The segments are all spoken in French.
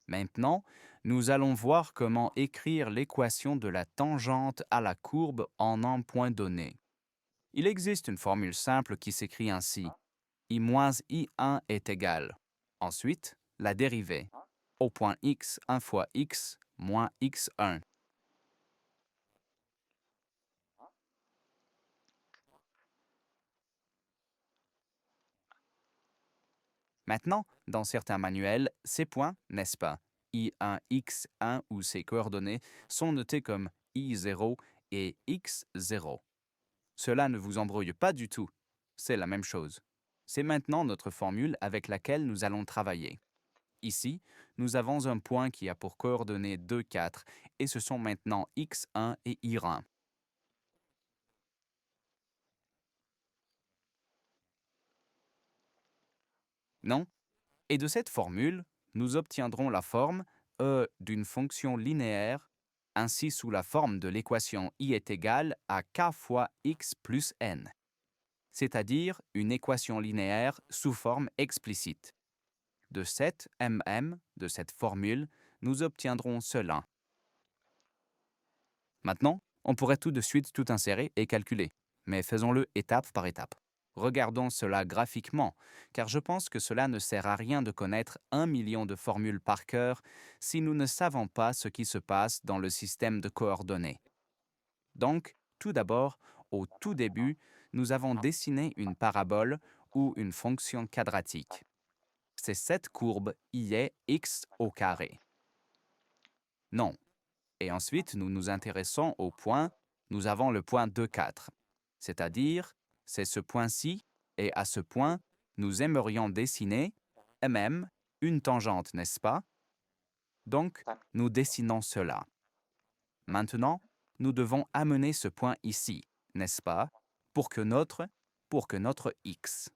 Maintenant, nous allons voir comment écrire l'équation de la tangente à la courbe en un point donné. Il existe une formule simple qui s'écrit ainsi. I moins I1 est égal. Ensuite, la dérivée. Au point x, 1 fois x moins x1. Maintenant, dans certains manuels, ces points, n'est-ce pas, I1, X1 ou ces coordonnées sont notés comme I0 et X0. Cela ne vous embrouille pas du tout. C'est la même chose. C'est maintenant notre formule avec laquelle nous allons travailler. Ici, nous avons un point qui a pour coordonnées 2, 4 et ce sont maintenant X1 et Y1. Non? Et de cette formule, nous obtiendrons la forme e d'une fonction linéaire, ainsi sous la forme de l'équation i est égal à k fois x plus n, c'est-à-dire une équation linéaire sous forme explicite. De cette de cette formule, nous obtiendrons cela. Maintenant, on pourrait tout de suite tout insérer et calculer, mais faisons-le étape par étape. Regardons cela graphiquement, car je pense que cela ne sert à rien de connaître 1 million de formules par cœur si nous ne savons pas ce qui se passe dans le système de coordonnées. Donc, tout d'abord, au tout début, nous avons dessiné une parabole ou une fonction quadratique. C'est cette courbe y est x au carré. Non. Et ensuite, nous nous intéressons au point, nous avons le point 2, 4. C'est-à-dire, c'est ce point-ci, et à ce point, nous aimerions dessiner, une tangente, n'est-ce pas? Donc, nous dessinons cela. Maintenant, nous devons amener ce point ici, n'est-ce pas? Pour que notre x.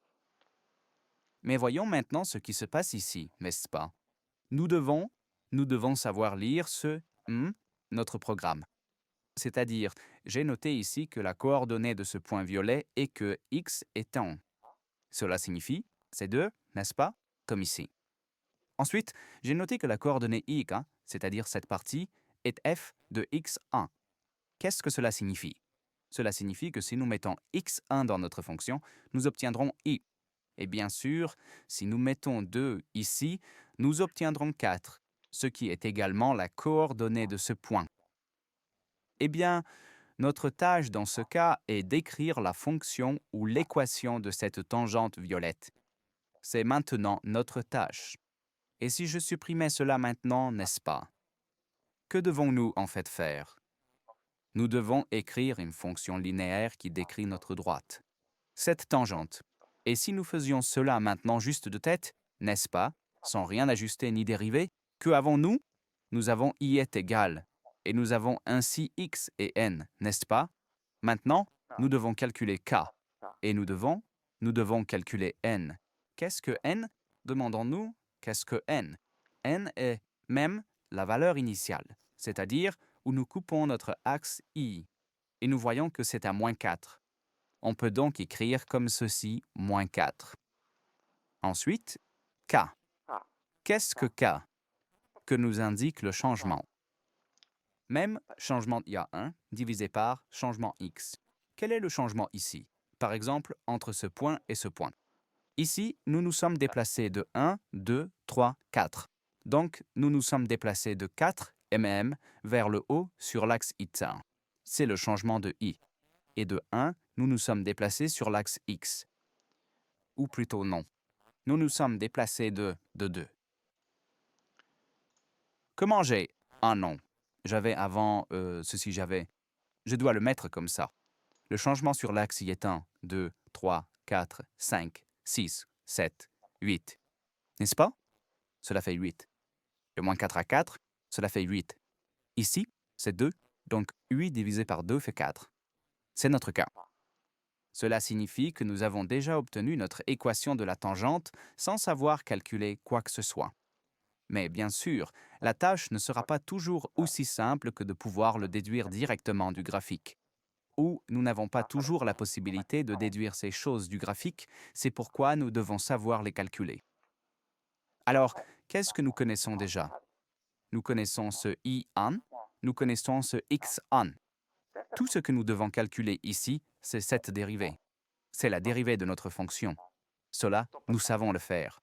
Mais voyons maintenant ce qui se passe ici, n'est-ce pas? Nous devons savoir lire ce notre programme. C'est-à-dire, j'ai noté ici que la coordonnée de ce point violet est que x est 1. Cela signifie, c'est 2, n'est-ce pas? Comme ici. Ensuite, j'ai noté que la coordonnée y, c'est-à-dire cette partie, est f de x1. Qu'est-ce que cela signifie? Cela signifie que si nous mettons x1 dans notre fonction, nous obtiendrons y. Et bien sûr, si nous mettons 2 ici, nous obtiendrons 4, ce qui est également la coordonnée de ce point. Eh bien, notre tâche dans ce cas est d'écrire la fonction ou l'équation de cette tangente violette. C'est maintenant notre tâche. Et si je supprimais cela maintenant, n'est-ce pas? Que devons-nous en fait faire? Nous devons écrire une fonction linéaire qui décrit notre droite. Cette tangente. Et si nous faisions cela maintenant juste de tête, n'est-ce pas, sans rien ajuster ni dériver, que avons-nous? Nous avons y est égal, et nous avons ainsi x et n, n'est-ce pas? Maintenant, nous devons calculer k, et nous devons calculer n. Qu'est-ce que n? Demandons-nous, qu'est-ce que n? N est même la valeur initiale, c'est-à-dire où nous coupons notre axe i, et nous voyons que c'est à moins 4. On peut donc écrire comme ceci, moins 4. Ensuite, k. Qu'est-ce que k? Que nous indique le changement. Même changement IA1 divisé par changement x. Quel est le changement ici? Par exemple, entre ce point et ce point. Ici, nous nous sommes déplacés de 1, 2, 3, 4. Donc, nous nous sommes déplacés de 4 vers le haut sur l'axe I1. C'est le changement de i. Et de 1, nous nous sommes déplacés sur l'axe x. Ou plutôt non. Nous nous sommes déplacés de 2. Comment j'ai un nom? J'avais avant j'avais. Je dois le mettre comme ça. Le changement sur l'axe y est 1, 2, 3, 4, 5, 6, 7, 8. N'est-ce pas? Cela fait 8. Le moins 4 à 4, cela fait 8. Ici, c'est 2, donc 8 divisé par 2 fait 4. C'est notre cas. Cela signifie que nous avons déjà obtenu notre équation de la tangente sans savoir calculer quoi que ce soit. Mais bien sûr, la tâche ne sera pas toujours aussi simple que de pouvoir le déduire directement du graphique. Ou nous n'avons pas toujours la possibilité de déduire ces choses du graphique, c'est pourquoi nous devons savoir les calculer. Alors, qu'est-ce que nous connaissons déjà? Nous connaissons ce I1, nous connaissons ce X1. Tout ce que nous devons calculer ici, c'est cette dérivée. C'est la dérivée de notre fonction. Cela, nous savons le faire.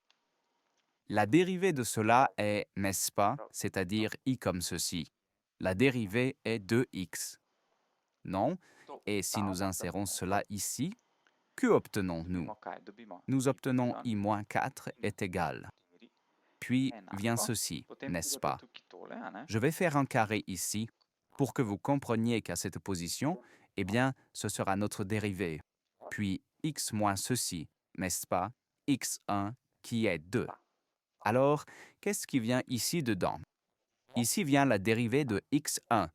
La dérivée de cela est, n'est-ce pas, c'est-à-dire I comme ceci. La dérivée est 2x. Non? Et si nous insérons cela ici, que obtenons-nous? Nous obtenons I-4 est égal. Puis vient ceci, n'est-ce pas? Je vais faire un carré ici pour que vous compreniez qu'à cette position, eh bien, ce sera notre dérivée. Puis x moins ceci, n'est-ce pas? x1 qui est 2. Alors, qu'est-ce qui vient ici dedans? Ici vient la dérivée de x1.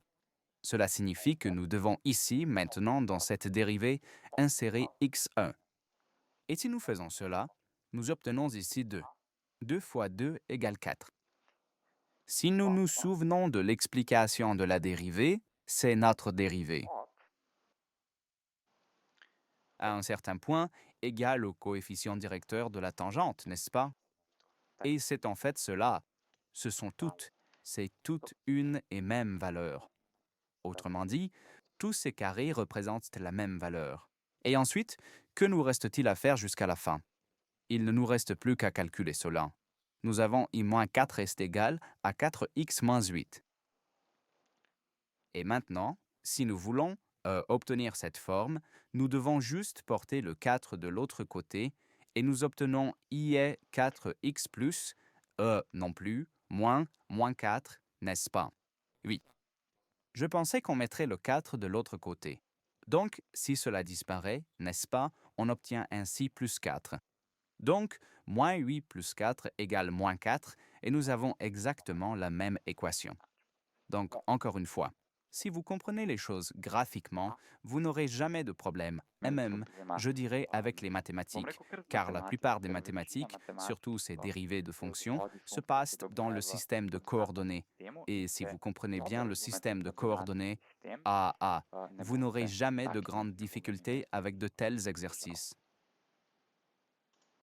Cela signifie que nous devons ici, maintenant, dans cette dérivée, insérer x1. Et si nous faisons cela, nous obtenons ici 2. 2 fois 2 égale 4. Si nous nous souvenons de l'explication de la dérivée, c'est notre dérivée. À un certain point, égale au coefficient directeur de la tangente, n'est-ce pas? Et c'est en fait cela. C'est toute une et même valeur. Autrement dit, tous ces carrés représentent la même valeur. Et ensuite, que nous reste-t-il à faire jusqu'à la fin? Il ne nous reste plus qu'à calculer cela. Nous avons I-4 est égal à 4x moins 8. Et maintenant, si nous voulons obtenir cette forme, nous devons juste porter le 4 de l'autre côté et nous obtenons I est 4x plus, non plus, moins 4, n'est-ce pas? Oui. Je pensais qu'on mettrait le 4 de l'autre côté. Donc, si cela disparaît, n'est-ce pas, on obtient ainsi plus 4. Donc, moins 8 plus 4 égale moins 4, et nous avons exactement la même équation. Donc, encore une fois, si vous comprenez les choses graphiquement, vous n'aurez jamais de problème, et même, je dirais, avec les mathématiques, car la plupart des mathématiques, surtout ces dérivées de fonctions, se passent dans le système de coordonnées. Et si vous comprenez bien le système de coordonnées AA, vous n'aurez jamais de grandes difficultés avec de tels exercices.